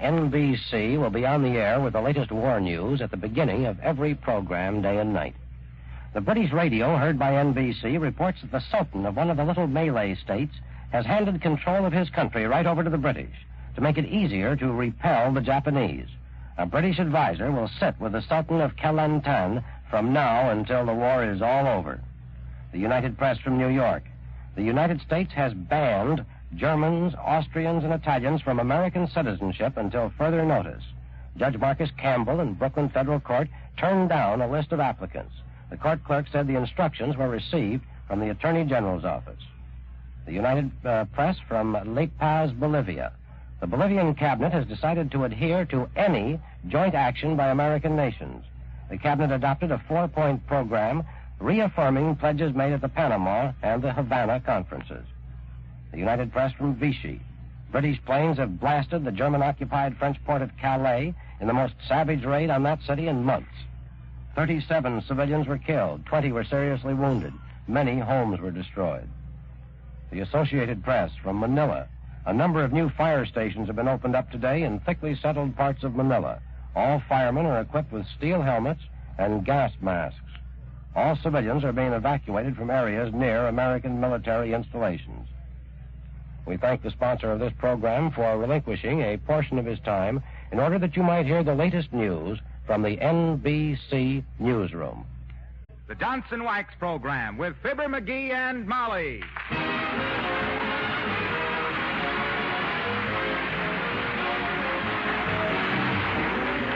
NBC will be on the air with the latest war news at the beginning of every program, day and night. The British radio, heard by NBC, reports that the Sultan of one of the little Malay states has handed control of his country right over to the British to make it easier to repel the Japanese. A British advisor will sit with the Sultan of Kelantan from now until the war is all over. The United Press from New York. The United States has banned Germans, Austrians, and Italians from American citizenship until further notice. Judge Marcus Campbell in Brooklyn Federal Court turned down a list of applicants. The court clerk said the instructions were received from the Attorney General's office. The United Press from La Paz, Bolivia. The Bolivian cabinet has decided to adhere to any joint action by American nations. The cabinet adopted a 4-point program reaffirming pledges made at the Panama and the Havana conferences. The United Press from Vichy. British planes have blasted the German-occupied French port of Calais in the most savage raid on that city in months. 37 civilians were killed, 20 were seriously wounded, many homes were destroyed. The Associated Press from Manila. A number of new fire stations have been opened up today in thickly settled parts of Manila. All firemen are equipped with steel helmets and gas masks. All civilians are being evacuated from areas near American military installations. We thank the sponsor of this program for relinquishing a portion of his time in order that you might hear the latest news from the NBC newsroom. The Johnson Wax Program with Fibber, McGee, and Molly.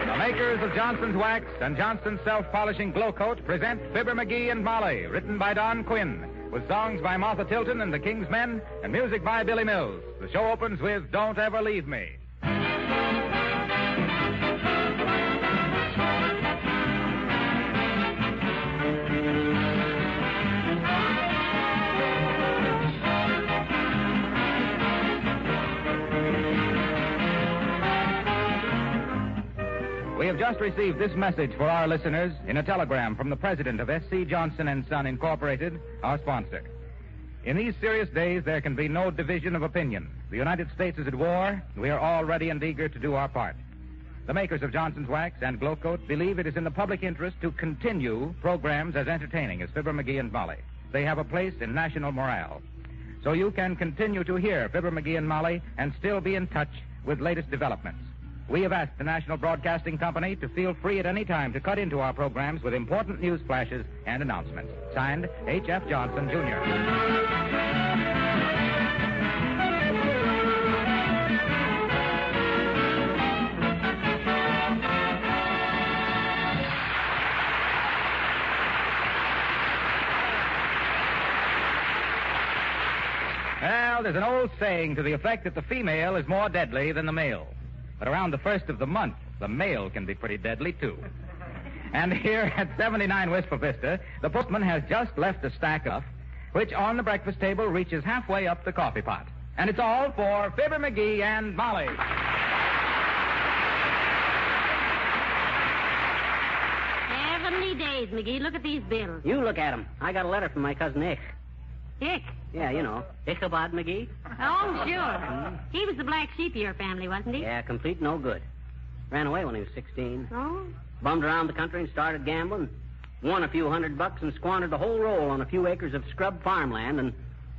The makers of Johnson's Wax and Johnson's Self-Polishing Glow Coat present Fibber, McGee, and Molly, written by Don Quinn, with songs by Martha Tilton and the King's Men, and music by Billy Mills. The show opens with Don't Ever Leave Me. We have just received this message for our listeners in a telegram from the president of S.C. Johnson & Son, Incorporated, our sponsor. In these serious days, there can be no division of opinion. The United States is at war. We are all ready and eager to do our part. The makers of Johnson's Wax and Glow Coat believe it is in the public interest to continue programs as entertaining as Fibber, McGee, and Molly. They have a place in national morale. So you can continue to hear Fibber, McGee, and Molly and still be in touch with latest developments. We have asked the National Broadcasting Company to feel free at any time to cut into our programs with important news flashes and announcements. Signed, H.F. Johnson, Jr. Well, there's an old saying to the effect that the female is more deadly than the male. But around the first of the month, the male can be pretty deadly, too. And here at 79 Wistful Vista, the postman has just left a stack of, which on the breakfast table reaches halfway up the coffee pot. And it's all for Fibber, McGee, and Molly. Heavenly days, McGee. Look at these bills. You look at them. I got a letter from my cousin Ick. Ick? Yeah, you know. Ichabod McGee. Oh, sure. He was the black sheep of your family, wasn't he? Yeah, complete no good. Ran away when he was 16. Oh? Bummed around the country and started gambling. Won a few $100 and squandered the whole roll on a few acres of scrub farmland and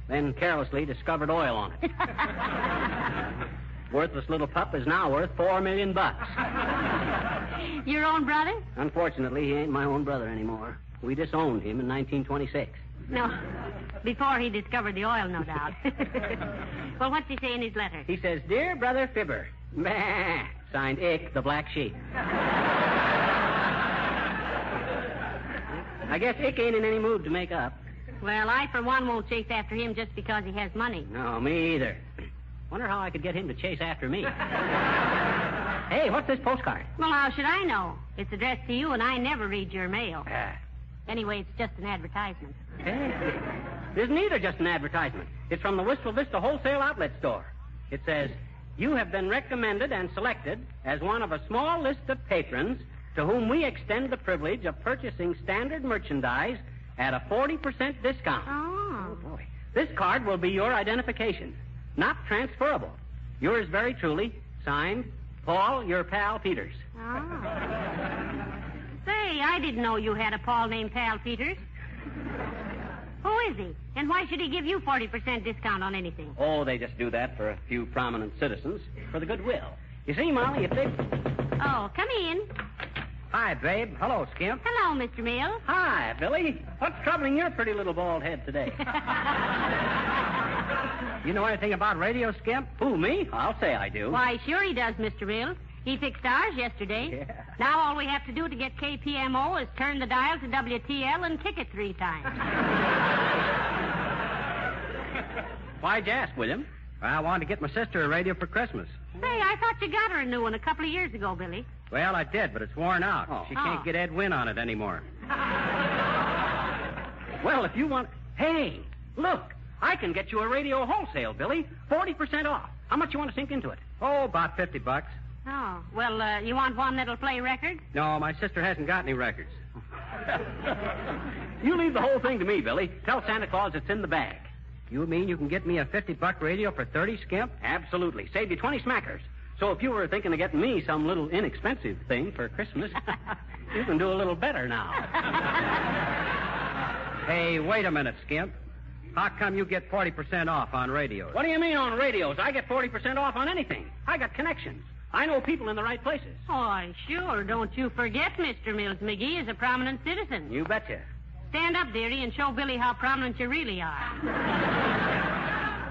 then carelessly discovered oil on it. Worthless little pup is now worth $4 million. Your own brother? Unfortunately, he ain't my own brother anymore. We disowned him in 1926. No, before he discovered the oil, no doubt. Well, what's he say in his letter? He says, Dear Brother Fibber. Bah. Signed Ick, the black sheep. I guess Ick ain't in any mood to make up. Well, I, for one, won't chase after him just because he has money. No, me either. Wonder how I could get him to chase after me. Hey, what's this postcard? Well, how should I know? It's addressed to you, and I never read your mail. Anyway, it's just an advertisement. Hey, it isn't either just an advertisement. It's from the Wistful Vista Wholesale Outlet Store. It says, You have been recommended and selected as one of a small list of patrons to whom we extend the privilege of purchasing standard merchandise at a 40% discount. Oh, boy. This card will be your identification, not transferable. Yours very truly, signed, Paul, your pal Peters. Oh. Say, I didn't know you had a Paul named Pal Peters. Who is he? And why should he give you 40% discount on anything? Oh, they just do that for a few prominent citizens for the goodwill. You see, Molly, if they... Oh, come in. Hi, babe. Hello, Skimp. Hello, Mr. Mills. Hi, Billy. What's troubling your pretty little bald head today? You know anything about radio, Skimp? Who, me? I'll say I do. Why, sure he does, Mr. Mills. He fixed ours yesterday. Yeah. Now all we have to do to get KPMO is turn the dial to WTL and kick it 3 times. Why'd you ask, William? I wanted to get my sister a radio for Christmas. Say, I thought you got her a new one a couple of years ago, Billy. Well, I did, but it's worn out. Oh. She can't Oh. get Ed Wynn on it anymore. Well, if you want... Hey, look. I can get you a radio wholesale, Billy. 40% off. How much you want to sink into it? Oh, about $50. Oh, well, you want one that'll play records? No, my sister hasn't got any records. You leave the whole thing to me, Billy. Tell Santa Claus it's in the bag. You mean you can get me a $50 radio for 30, Skimp? Absolutely. Save you 20 smackers. So if you were thinking of getting me some little inexpensive thing for Christmas, you can do a little better now. Hey, wait a minute, Skimp. How come you get 40% off on radios? What do you mean on radios? I get 40% off on anything. I got connections. I know people in the right places. Oh, sure. Don't you forget, Mr. Mills. McGee is a prominent citizen. You betcha. Stand up, dearie, and show Billy how prominent you really are.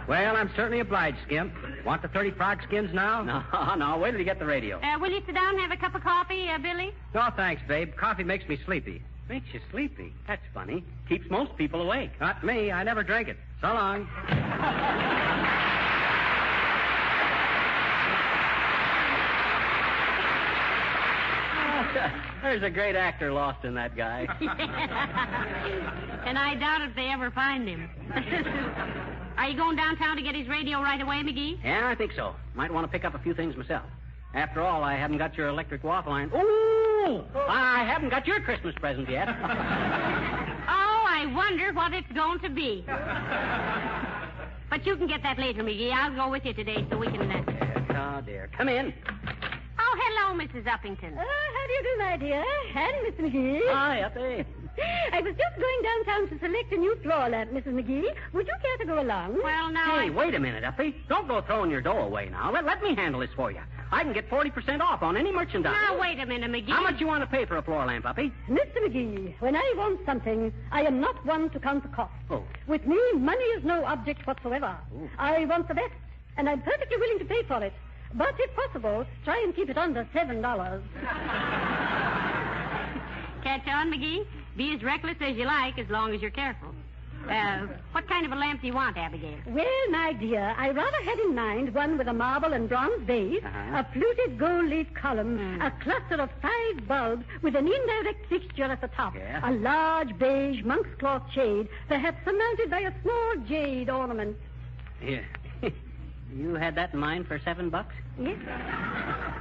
Well, I'm certainly obliged, Skimp. Want the 30 frog skins now? No. Wait till you get the radio. Will you sit down and have a cup of coffee, Billy? No, thanks, babe. Coffee makes me sleepy. Makes you sleepy? That's funny. Keeps most people awake. Not me. I never drink it. So long. There's a great actor lost in that guy. And I doubt if they ever find him. Are you going downtown to get his radio right away, McGee? Yeah, I think so. Might want to pick up a few things myself. After all, I haven't got your electric waffle iron. Ooh! I haven't got your Christmas present yet. Oh, I wonder what it's going to be. But you can get that later, McGee. I'll go with you today so we can... Oh, dear. Come in. Oh, hello, Mrs. Uppington. How do you do, my dear? And Mr. McGee. Hi, Uppy. I was just going downtown to select a new floor lamp, Mrs. McGee. Would you care to go along? Well, now... Hey, wait a minute, Uppy. Don't go throwing your dough away now. Let me handle this for you. I can get 40% off on any merchandise. Now, wait a minute, McGee. How much you want to pay for a floor lamp, Uppy? Mr. McGee, when I want something, I am not one to count the cost. Oh. With me, money is no object whatsoever. Ooh. I want the best, and I'm perfectly willing to pay for it. But if possible, try and keep it under $7. Catch on, McGee? Be as reckless as you like, as long as you're careful. What kind of a lamp do you want, Abigail? Well, my dear, I rather had in mind one with a marble and bronze base, a fluted gold leaf column, a cluster of 5 bulbs with an indirect fixture at the top, a large beige monk's cloth shade, perhaps surmounted by a small jade ornament. Yeah. You had that in mind for $7? Yes.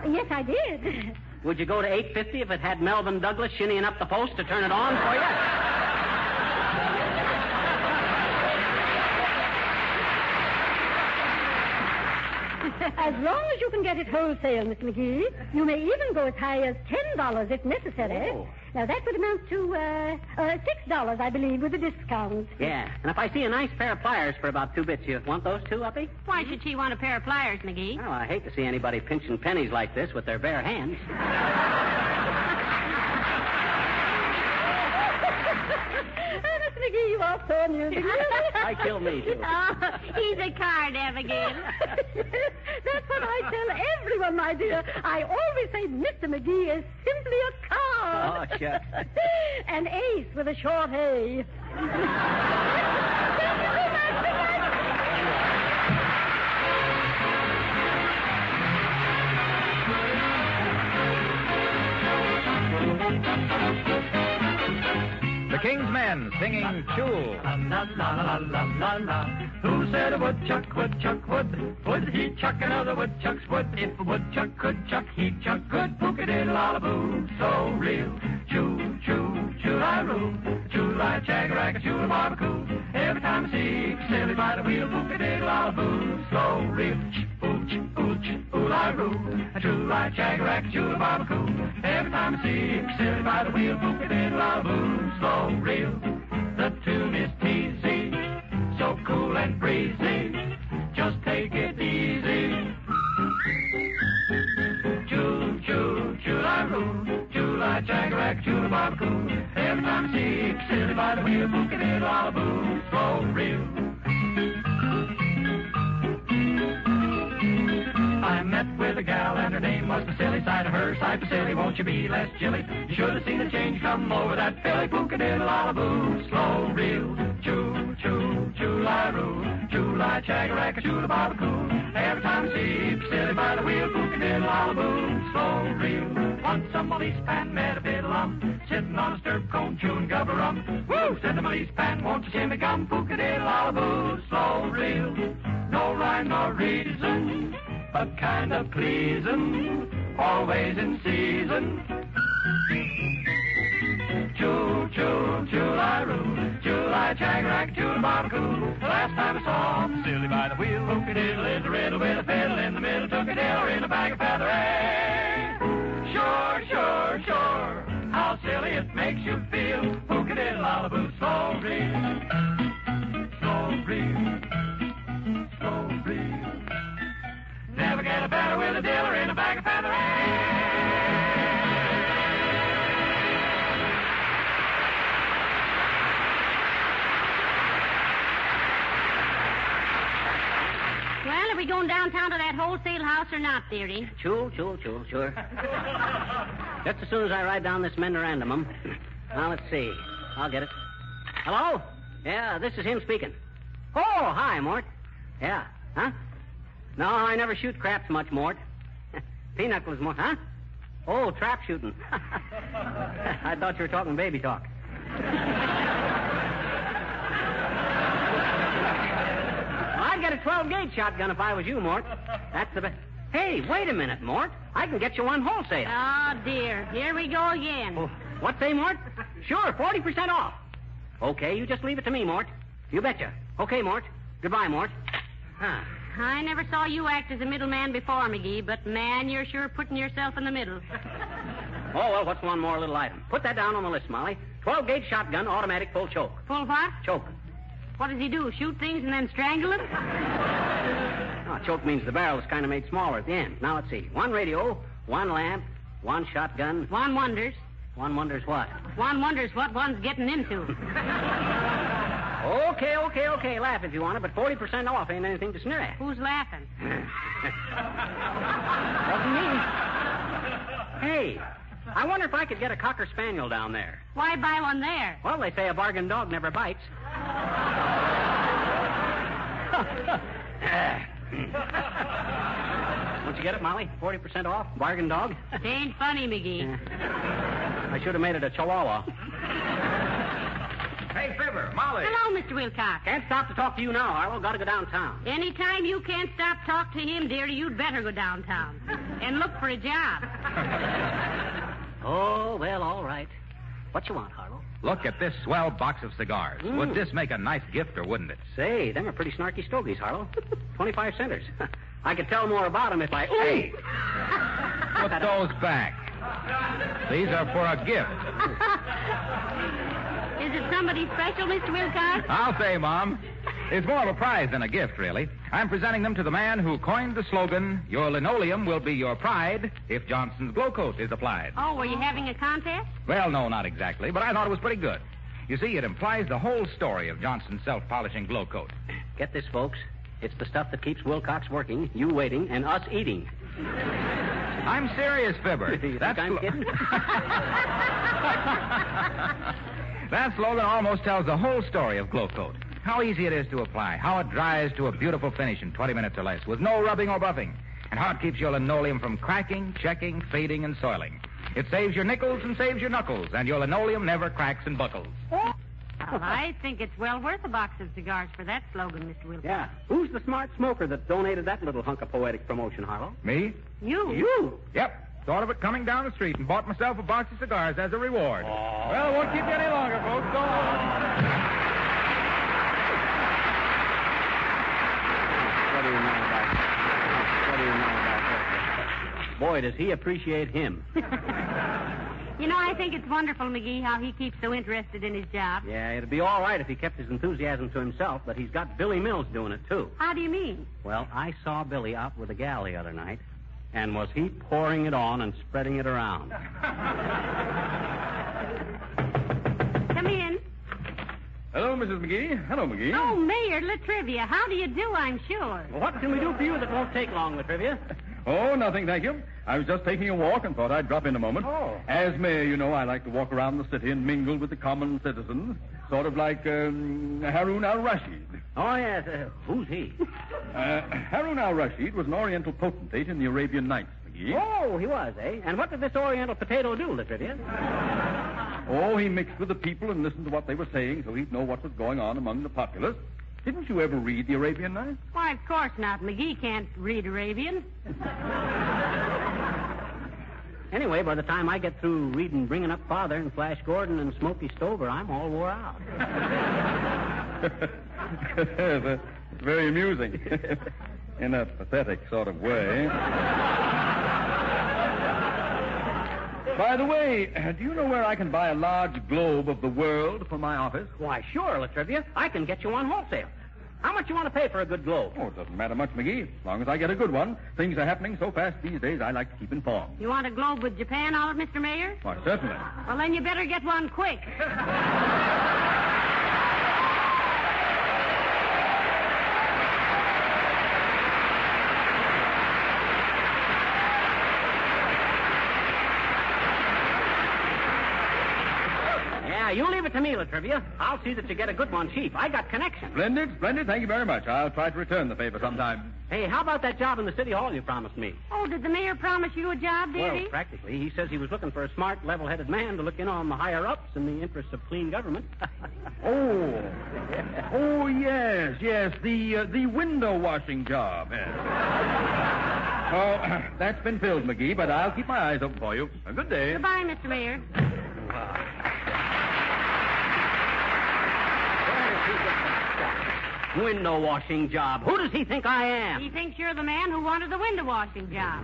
Yes, I did. Would you go to $8.50 if it had Melvin Douglas shinnying up the post to turn it on for you? As long as you can get it wholesale, Miss McGee, you may even go as high as $10 if necessary. Oh. Now, that would amount to $6, I believe, with a discount. Yeah. And if I see a nice pair of pliers for about 2 bits, you want those too, Uppy? Why should she want a pair of pliers, McGee? Well, I hate to see anybody pinching pennies like this with their bare hands. Miss McGee, you are so amusing. I kill me, too. Oh, he's a card, Abigail. That's what I tell everyone, my dear. I always say Mr. McGee is simply a card. Oh, shucks. An ace with a short A. The King's Men singing Chul. La la la la la la la. Who said a woodchuck would? Would he chuck another woodchuck's wood? If a woodchuck could chuck, he'd chuck good. Pookadiddle-lollaboo, so real. Choo, choo, choo-I-roo. Choo-I-chagarack, choo-a-barbecue. Every time I see a silly by the wheel, pookadiddle-lollaboo, so real. Ooch, ooch, ooh Chula-roo, Chula-chagarack, Chula-barbecue. Every time I see him silly by the wheel, book-a-diddle-a-boo, slow reel. The tune is teasy, so cool and breezy. Just take it easy. Chula-roo, Chula-chagarack, Chula-barbecue. Every time I see him silly by the wheel, book-a-diddle-a-boo, slow reel. I met with a gal and her name was Vasily. Side of her, side Vasily, won't you be less chilly? You should have seen the change come over that filly. Book-a-diddle-a-boo, slow reel. Chula-roo, Chula-chagarack, Chula-barbecue. Every time I see Vasily by the wheel, book-a-diddle-a-boo, slow reel. Once a police pan met a fiddle-um, sitting on a stirrup cone chewing gubba-rum. Woo! Said the police pan, won't you shimmy gum? Book-a-diddle-a-boo, slow reel. No rhyme nor reason, but kind of pleasing, always in season. Chula-roo, Chula-chagarack, Chula-barbecue. The last time I saw Silly by the wheel, book-a-diddle is a riddle with a fiddle in the middle. Took a diddle in a bag of feather hay. Sure, how silly it makes you feel. Book-a-diddle-a-boo, slow reel. Slow reel. Slow reel. Never get a better with a diller in a bag of feather hay. Well, are we going downtown to that wholesale house or not, dearie? Sure. Just as soon as I ride down this memorandum. Now, let's see. I'll get it. Hello? Yeah, this is him speaking. Oh, hi, Mort. Yeah, huh? No, I never shoot craps much, Mort. Pinocchio's, Mort, huh? Oh, trap shooting. I thought you were talking baby talk. I'd get a 12-gauge shotgun if I was you, Mort. That's the best. Hey, wait a minute, Mort. I can get you one wholesale. Oh, dear. Here we go again. Oh, what say, Mort? Sure, 40% off. Okay, you just leave it to me, Mort. You betcha. Okay, Mort. Goodbye, Mort. Huh. I never saw you act as a middleman before, McGee, but, man, you're sure putting yourself in the middle. Oh, well, what's one more little item? Put that down on the list, Molly. 12-gauge shotgun, automatic, full choke. Full what? Choke. What does he do, shoot things and then strangle them? Oh, choke means the barrel is kind of made smaller at the end. Now, let's see. One radio, one lamp, one shotgun. One wonders. One wonders what? One wonders what one's getting into. Okay. Laugh if you want it, but 40% off ain't anything to sneer at. Who's laughing? Wasn't me. Hey, I wonder if I could get a Cocker Spaniel down there. Why buy one there? Well, they say a bargain dog never bites. Don't you get it, Molly? 40% off, bargain dog. It ain't funny, McGee. I should have made it a Chihuahua. Hey, Fibber, Molly. Hello, Mr. Wilcox. Can't stop to talk to you now, Harlow. Got to go downtown. Anytime you can't stop talk to him, dearie, you'd better go downtown and look for a job. Oh, well, all right. What you want, Harlow? Look at this swell box of cigars. Would this make a nice gift, or wouldn't it? Say, them are pretty snarky stogies, Harlow. 25 centers. I could tell more about them if I... Hey! Put those back. These are for a gift. Is it somebody special, Mr. Wilcox? I'll say, Mom. It's more of a prize than a gift, really. I'm presenting them to the man who coined the slogan, "Your linoleum will be your pride if Johnson's Glow Coat is applied." Oh, were you having a contest? Well, no, not exactly, but I thought it was pretty good. You see, it implies the whole story of Johnson's self-polishing Glow Coat. Get this, folks. It's the stuff that keeps Wilcox working, you waiting, and us eating. I'm serious, Fibber. You think I'm kidding? That slogan almost tells the whole story of Glow Coat. How easy it is to apply, how it dries to a beautiful finish in 20 minutes or less, with no rubbing or buffing, and how it keeps your linoleum from cracking, checking, fading, and soiling. It saves your nickels and saves your knuckles, and your linoleum never cracks and buckles. Well, I think it's well worth a box of cigars for that slogan, Mr. Wilcox. Yeah. Who's the smart smoker that donated that little hunk of poetic promotion, Harlow? Me? You? You? Yep. Thought of it coming down the street and bought myself a box of cigars as a reward. Oh. Well, won't keep you any longer, folks. Go on. What do you know about that? Boy, does he appreciate him. You know, I think it's wonderful, McGee, how he keeps so interested in his job. Yeah, it'd be all right if he kept his enthusiasm to himself, but he's got Billy Mills doing it, too. How do you mean? Well, I saw Billy out with a gal the other night, and was he pouring it on and spreading it around. Come in. Hello, Mrs. McGee. Hello, McGee. Oh, Mayor Latrivia, how do you do, I'm sure? Well, what can we do for you that won't take long, Latrivia? Oh, nothing, thank you. I was just taking a walk and thought I'd drop in a moment. Oh. As mayor, you know, I like to walk around the city and mingle with the common citizens, sort of like Harun al-Rashid. Oh, yes. Who's he? Harun al-Rashid was an Oriental potentate in the Arabian Nights, McGee. Oh, he was, eh? And what did this Oriental potato do, Latrivia? Oh, he mixed with the people and listened to what they were saying so he'd know what was going on among the populace. Didn't you ever read the Arabian Nights? Why, of course not. McGee can't read Arabian. Anyway, by the time I get through reading Bringing Up Father and Flash Gordon and Smokey Stover, I'm all wore out. That's very amusing. In a pathetic sort of way. By the way, do you know where I can buy a large globe of the world for my office? Why, sure, Latrivia. I can get you one wholesale. How much you want to pay for a good globe? Oh, it doesn't matter much, McGee. As long as I get a good one. Things are happening so fast these days, I like to keep informed. You want a globe with Japan on it, Mr. Mayor? Why, certainly. Well, then you better get one quick. You leave it to me, Latrivia. I'll see that you get a good one cheap. I got connections. Splendid, splendid. Thank you very much. I'll try to return the favor sometime. Hey, how about that job in the city hall you promised me? Oh, did the mayor promise you a job, did Well, he? practically. He says he was looking for a smart, level-headed man to look in on the higher-ups in the interests of clean government. Oh, yes. The window washing job. Yes. Oh, that's been filled, McGee, but I'll keep my eyes open for you. A good day. Goodbye, Mr. Mayor. Window washing job. Who does he think I am? He thinks you're the man who wanted the window washing job.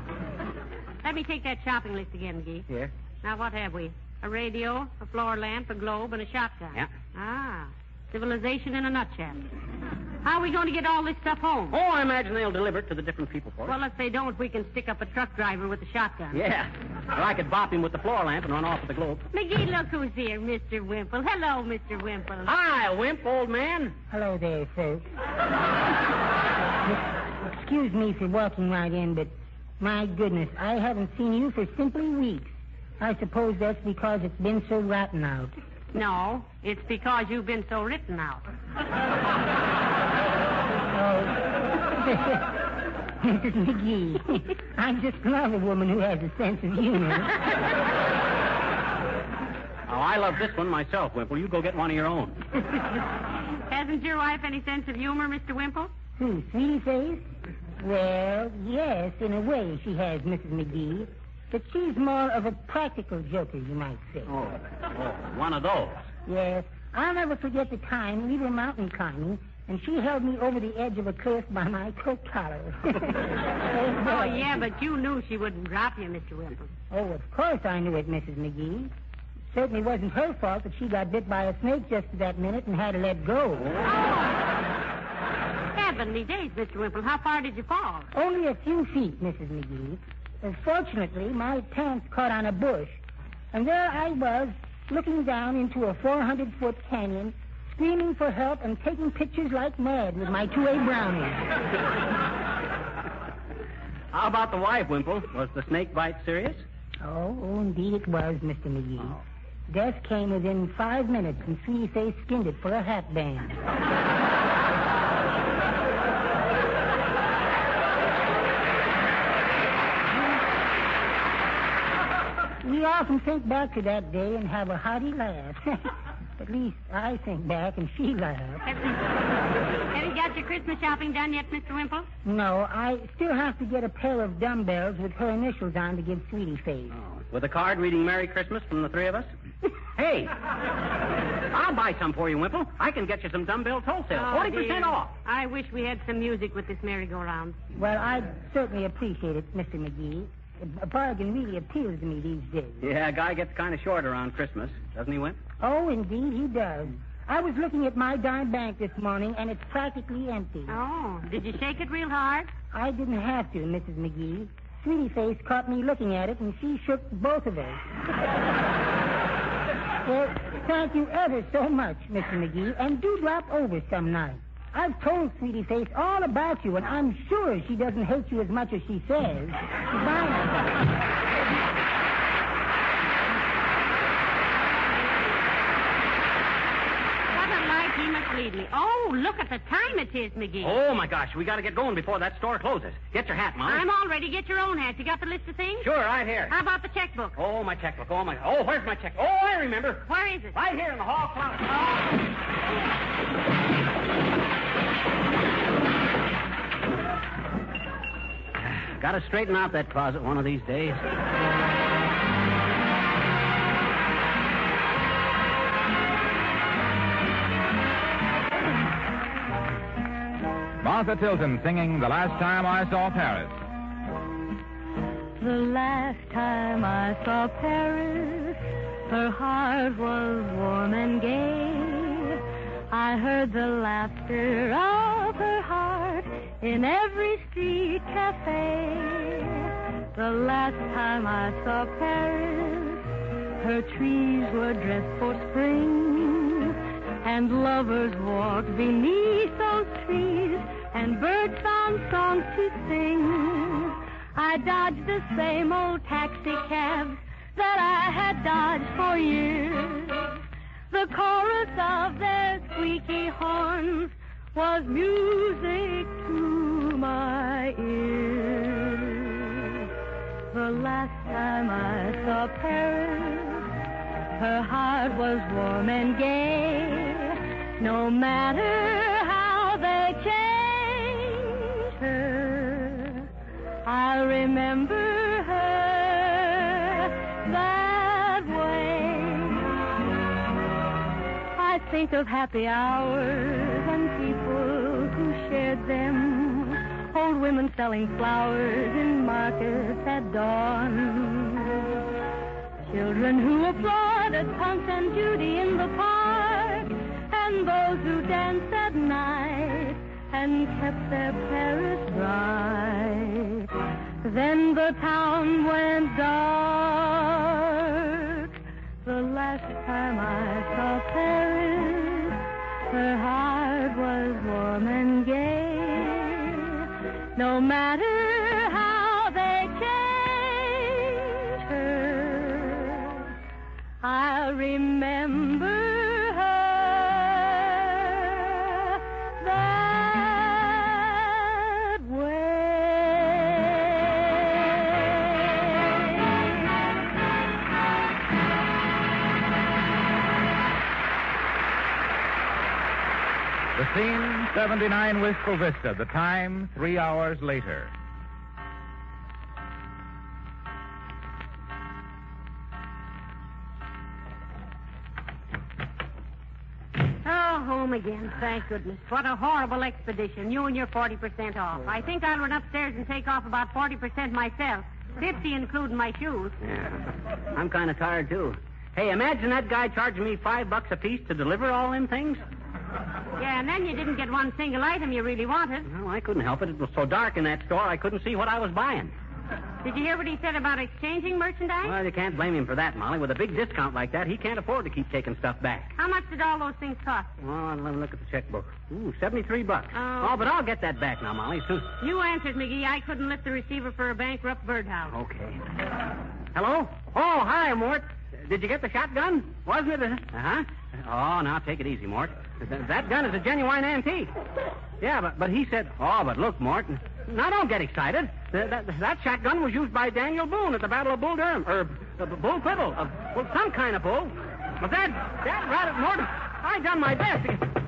Let me take that shopping list again, McGee. Here. Now, what have we? A radio, a floor lamp, a globe, and a shotgun. Yeah. Ah, civilization in a nutshell. How are we going to get all this stuff home? Oh, I imagine they'll deliver it to the different people for us. Well, if they don't, we can stick up a truck driver with a shotgun. Yeah. Or I could bop him with the floor lamp and run off with the globe. McGee, look who's here, Mr. Wimple. Hello, Mr. Wimple. Hi, Wimp, old man. Hello there, folks. Excuse me for walking right in, but my goodness, I haven't seen you for simply weeks. I suppose that's because it's been so rotten out. No, it's because you've been so written out. Mrs. McGee, I just love a woman who has a sense of humor. Oh, I love this one myself, Wimple. You go get one of your own. Hasn't your wife any sense of humor, Mr. Wimple? Who, Sweetie Face? Well, yes, in a way she has, Mrs. McGee. But she's more of a practical joker, you might say. Oh, one of those. Yes. I'll never forget the time we were mountain climbing, and she held me over the edge of a cliff by my coat collar. Oh, yeah, but you knew she wouldn't drop you, Mr. Wimple. Oh, of course I knew it, Mrs. McGee. It certainly wasn't her fault that she got bit by a snake just at that minute and had to let go. Oh. Heavenly days, Mr. Wimple. How far did you fall? Only a few feet, Mrs. McGee. Fortunately, my pants caught on a bush, and there I was, looking down into a 400-foot canyon, screaming for help and taking pictures like mad with my 2A brownies. How about the wife, Wimple? Was the snake bite serious? Oh, indeed it was, Mr. McGee. Oh. Death came within 5 minutes, and Sweetie Face skinned it for a hat band. We often think back to that day and have a hearty laugh. At least I think back and she laughs. Have you got your Christmas shopping done yet, Mr. Wimple? No, I still have to get a pair of dumbbells with her initials on to give Sweetie Face. Oh, with a card reading Merry Christmas from the three of us? Hey, I'll buy some for you, Wimple. I can get you some dumbbells wholesale. 40% off. I wish we had some music with this merry-go-round. Well, I'd certainly appreciate it, Mr. McGee. A bargain really appeals to me these days. Yeah, a guy gets kind of short around Christmas, doesn't he, Wimp? Oh, indeed, he does. I was looking at my dime bank this morning, and it's practically empty. Oh, did you shake it real hard? I didn't have to, Mrs. McGee. Sweetie Face caught me looking at it, and she shook both of us. Well, thank you ever so much, Mr. McGee, and do drop over some night. I've told Sweetie Face all about you, and I'm sure she doesn't hate you as much as she says. Bye now. He must lead me. Oh, look at the time it is, McGee. Oh, my gosh. We got to get going before that store closes. Get your hat, Molly. I'm all ready. Get your own hat. You got the list of things? Sure, right here. How about the checkbook? Oh, my checkbook. Oh, my... Oh, where's my check? Oh, I remember. Where is it? Right here in the hall closet. Oh. Got to straighten out that closet one of these days. Martha Tilton singing The Last Time I Saw Paris. The last time I saw Paris, her heart was warm and gay. I heard the laughter of her heart in every street cafe. The last time I saw Paris, her trees were dressed for spring, and lovers walked beneath those trees, and birds found songs to sing. I dodged the same old taxi cabs that I had dodged for years. The chorus of their squeaky horns was music to my ears. The last time I saw Paris, her heart was warm and gay. No matter how they changed her, I'll remember her that way. I think of happy hours and people who shared them. Old women selling flowers in markets at dawn. Children who applauded Punch and Judy in the park, and those who danced at night and kept their Paris bright. Then the town went dark. The last time I saw Paris, her heart was warm and gay. No matter how they changed her, I'll remember her that way. The scene, 79 Wistful Vista. The time, 3 hours later. Oh, home again, thank goodness. What a horrible expedition. You and your 40% off. I think I'll run upstairs and take off about 40% myself. 50 including my shoes. Yeah. I'm kind of tired, too. Hey, imagine that guy charging me $5 a piece to deliver all them things. Yeah, and then you didn't get one single item you really wanted. Well, I couldn't help it. It was so dark in that store, I couldn't see what I was buying. Did you hear what he said about exchanging merchandise? Well, you can't blame him for that, Molly. With a big discount like that, he can't afford to keep taking stuff back. How much did all those things cost you? Well, let me look at the checkbook. Ooh, $73. Oh. But I'll get that back now, Molly, soon. You answered, McGee. I couldn't lift the receiver for a bankrupt birdhouse. Okay. Hello? Oh, hi, Mort. Did you get the shotgun? Wasn't it? Uh-huh. Oh, now take it easy, Mort. That gun is a genuine antique. Yeah, but he said... Oh, but look, Mort. Now, don't get excited. That shotgun was used by Daniel Boone at the Battle of Bull Durham. Bull Quibble. Well, some kind of bull. But that rabbit, Mort, I done my best.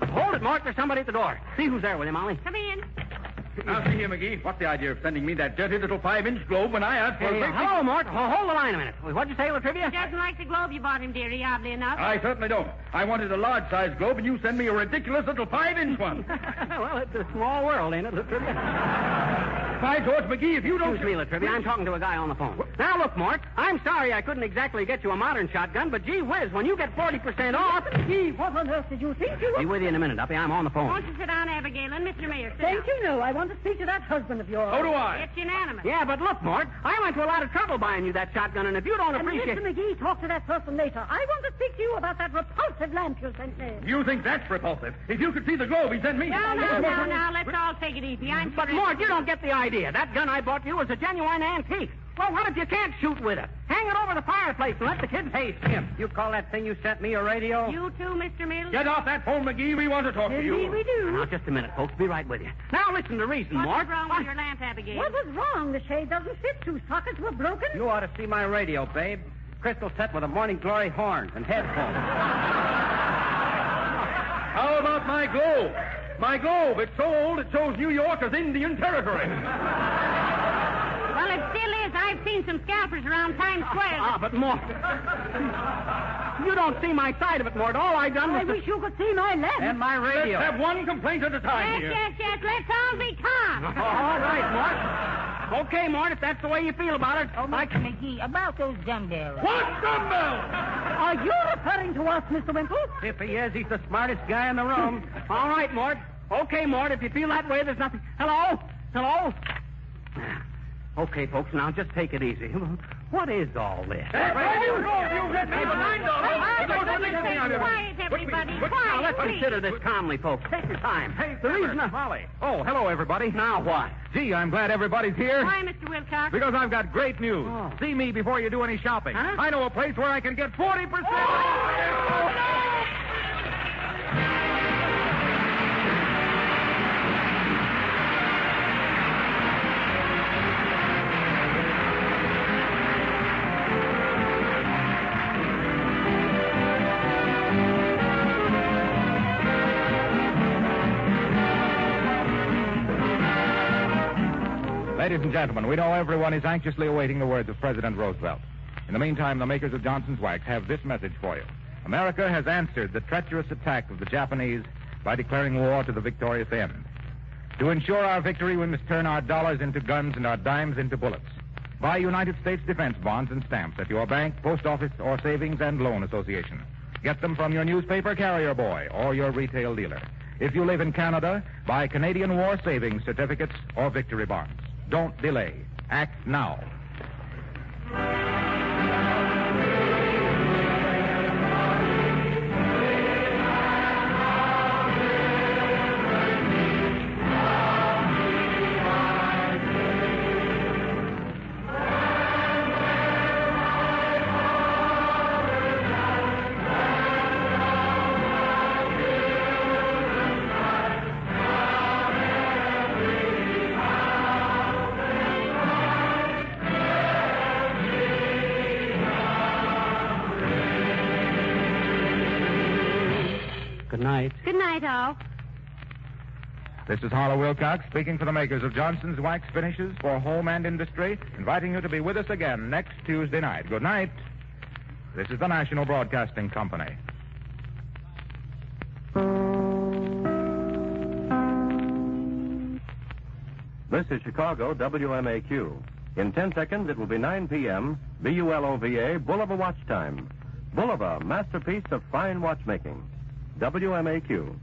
Hold it, Mort. There's somebody at the door. See who's there with him, Molly. Come in. Now, see here, McGee. What's the idea of sending me that dirty little 5-inch globe when I asked for a big... Hello, Mort. Hold the line a minute. What'd you say, Latrivia? He doesn't like the globe you bought him, dearie, oddly enough. I certainly don't. I wanted a large-sized globe, and you send me a ridiculous little 5-inch one. Well, it's a small world, ain't it, Latrivia? By George McGee, if you don't... Excuse me, Latrivia. I'm talking to a guy on the phone. Now, look, Mort, I'm sorry I couldn't exactly get you a modern shotgun, but gee whiz, when you get 40% off... McGee, what on earth did you think you were... Be with you in a minute, Uppy. I'm on the phone. Won't you sit down, Abigail, and Mr. Mayor, sit Thank down. you, no. I want to speak to that husband of yours. So do I. It's unanimous. Yeah, but look, Mort, I went to a lot of trouble buying you that shotgun, and if you don't And appreciate... Mr. McGee, talk to that person later. I want to speak to you about that repulsive lamp you sent me. You think that's repulsive? If you could see the globe he sent me... Now, let's all take it easy. I'm But, sure Mort, you don't get the idea. That gun I bought you was a genuine antique. Well, what if you can't shoot with it? Hang it over the fireplace and let the kids... Hey, Skip, you call that thing you sent me a radio? You too, Mr. Mills? Get off that phone, McGee. We want to talk to you. Indeed we do. Now, just a minute, folks. Be right with you. Now, listen to reason, Mort. What's wrong with your lamp, Abigail? What was wrong? The shade doesn't fit. 2 sockets were broken. You ought to see my radio, babe. Crystal set with a Morning Glory horn and headphones. How about my globe? My globe. It's so old it shows New York as Indian territory. Well, it still is. I've seen some scalpers around Times Square. But, Mort... You don't see my side of it, Mort. All I done was... I wish you could see my lamp. And my radio. Let's have one complaint at a time here. Yes. Let's all be calm. All right, Mort. Okay, Mort, if that's the way you feel about it. Oh, Mr. McGee, about those dumbbells. What dumbbells? Are you referring to us, Mr. Wimple? If he is, he's the smartest guy in the room. All right, Mort. Okay, Mort, if you feel that way, there's nothing... Hello? Okay, folks, now just take it easy. What is all this? Quiet, everybody. Now, let's Quiet, consider this calmly, folks. Take your time. Hey, the reason... Molly. Oh, hello, everybody. Now what? Gee, I'm glad everybody's here. Why, Mr. Wilcox? Because I've got great news. Oh. See me before you do any shopping. Huh? I know a place where I can get 40%. Ladies and gentlemen, we know everyone is anxiously awaiting the words of President Roosevelt. In the meantime, the makers of Johnson's Wax have this message for you. America has answered the treacherous attack of the Japanese by declaring war to the victorious end. To ensure our victory, we must turn our dollars into guns and our dimes into bullets. Buy United States defense bonds and stamps at your bank, post office, or savings and loan association. Get them from your newspaper carrier boy or your retail dealer. If you live in Canada, buy Canadian War Savings certificates or victory bonds. Don't delay. Act now. Good night. Good night, all. This is Harlow Wilcox speaking for the makers of Johnson's Wax Finishes for Home and Industry, inviting you to be with us again next Tuesday night. Good night. This is the National Broadcasting Company. This is Chicago WMAQ. In 10 seconds, it will be 9 p.m. BULOVA, Bulova Watch Time. Bulova, masterpiece of fine watchmaking. WMAQ.